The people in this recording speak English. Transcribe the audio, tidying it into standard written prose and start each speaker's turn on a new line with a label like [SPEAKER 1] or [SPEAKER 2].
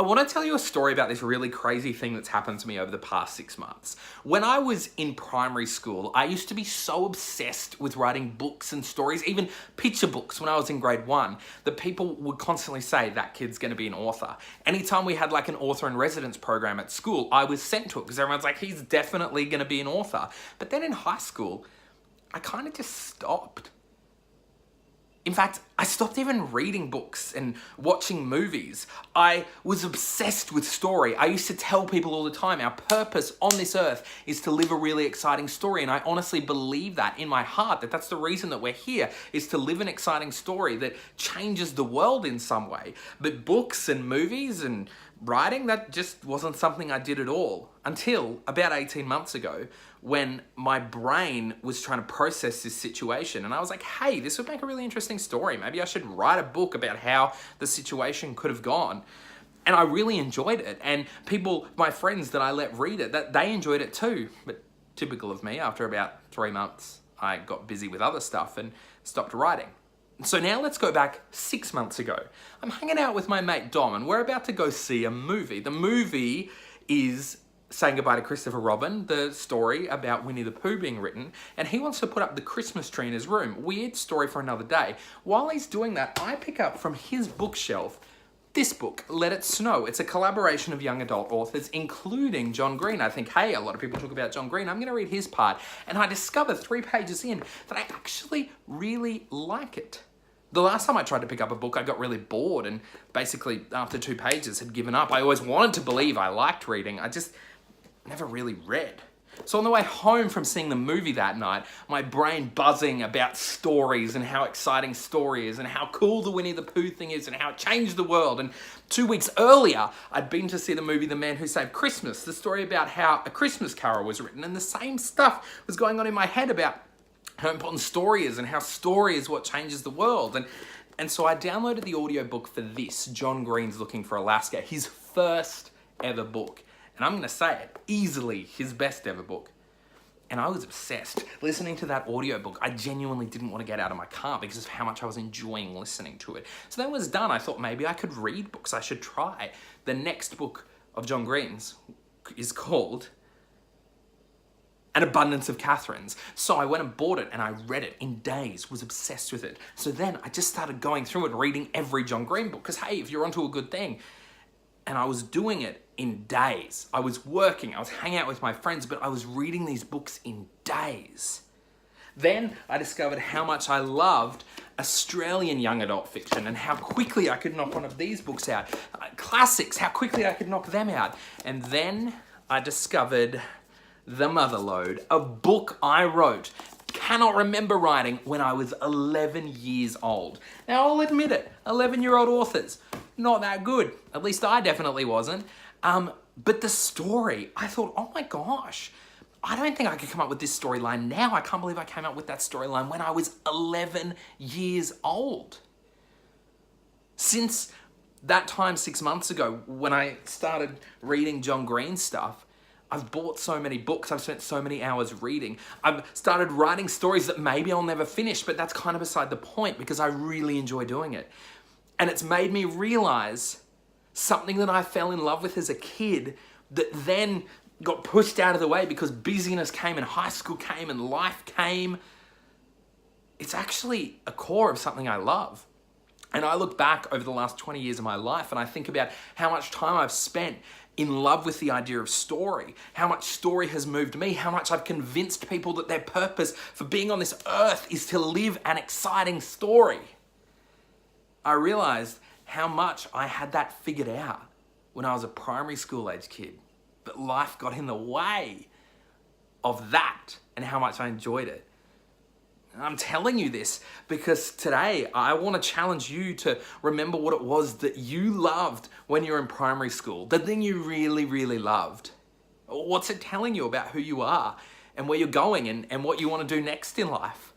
[SPEAKER 1] I want to tell you a story about this really crazy thing that's happened to me over the past 6 months. When I was in primary school, I used to be so obsessed with writing books and stories, even picture books when I was in grade 1, that people would constantly say, that kid's going to be an author. Anytime we had like an author in residence program at school, I was sent to it because everyone's like, he's definitely going to be an author. But then in high school, I kind of just stopped. In fact, I stopped even reading books and watching movies. I was obsessed with story. I used to tell people all the time, our purpose on this earth is to live a really exciting story. And I honestly believe that in my heart, that that's the reason that we're here, is to live an exciting story that changes the world in some way. But books and movies and writing, that just wasn't something I did at all. Until about 18 months ago, when my brain was trying to process this situation. And I was like, hey, this would make a really interesting story. Maybe I should write a book about how the situation could have gone. And I really enjoyed it. And people, my friends that I let read it, that they enjoyed it too. But typical of me, after about 3 months, I got busy with other stuff and stopped writing. So now let's go back 6 months ago. I'm hanging out with my mate Dom and we're about to go see a movie. The movie is Saying Goodbye to Christopher Robin, the story about Winnie the Pooh being written, and he wants to put up the Christmas tree in his room. Weird story for another day. While he's doing that, I pick up from his bookshelf this book, Let It Snow. It's a collaboration of young adult authors, including John Green. I think, hey, a lot of people talk about John Green. I'm going to read his part. And I discover 3 pages in that I actually really like it. The last time I tried to pick up a book, I got really bored and basically after 2 pages had given up. I always wanted to believe I liked reading. I just never really read. So on the way home from seeing the movie that night, my brain buzzing about stories and how exciting story is and how cool the Winnie the Pooh thing is and how it changed the world. And 2 weeks earlier, I'd been to see the movie The Man Who Saved Christmas, the story about how A Christmas Carol was written, and the same stuff was going on in my head about how important story is and how story is what changes the world. And so I downloaded the audiobook for this, John Green's Looking for Alaska, his first ever book. And I'm going to say it, easily his best ever book. And I was obsessed. Listening to that audiobook, I genuinely didn't want to get out of my car because of how much I was enjoying listening to it. So that was done. I thought maybe I could read books. I should try. The next book of John Green's is called An Abundance of Catherines. So I went and bought it and I read it in days, was obsessed with it. So then I just started going through it, reading every John Green book. Because hey, if you're onto a good thing. And I was doing it in days. I was working, I was hanging out with my friends, but I was reading these books in days. Then I discovered how much I loved Australian young adult fiction and how quickly I could knock one of these books out. Classics, how quickly I could knock them out. And then I discovered The Motherlode, a book I wrote, cannot remember writing, when I was 11 years old. Now I'll admit it, 11-year-old authors, not that good. At least I definitely wasn't. But the story, I thought, oh my gosh, I don't think I could come up with this storyline now. I can't believe I came up with that storyline when I was 11 years old. Since that time 6 months ago, when I started reading John Green stuff, I've bought so many books, I've spent so many hours reading. I've started writing stories that maybe I'll never finish, but that's kind of beside the point because I really enjoy doing it. And it's made me realize something that I fell in love with as a kid that then got pushed out of the way because busyness came and high school came and life came. It's actually a core of something I love. And I look back over the last 20 years of my life and I think about how much time I've spent in love with the idea of story, how much story has moved me, how much I've convinced people that their purpose for being on this earth is to live an exciting story. I realized how much I had that figured out when I was a primary school age kid, but life got in the way of that and how much I enjoyed it. I'm telling you this because today I want to challenge you to remember what it was that you loved when you were in primary school, the thing you really, really loved. What's it telling you about who you are and where you're going and what you want to do next in life?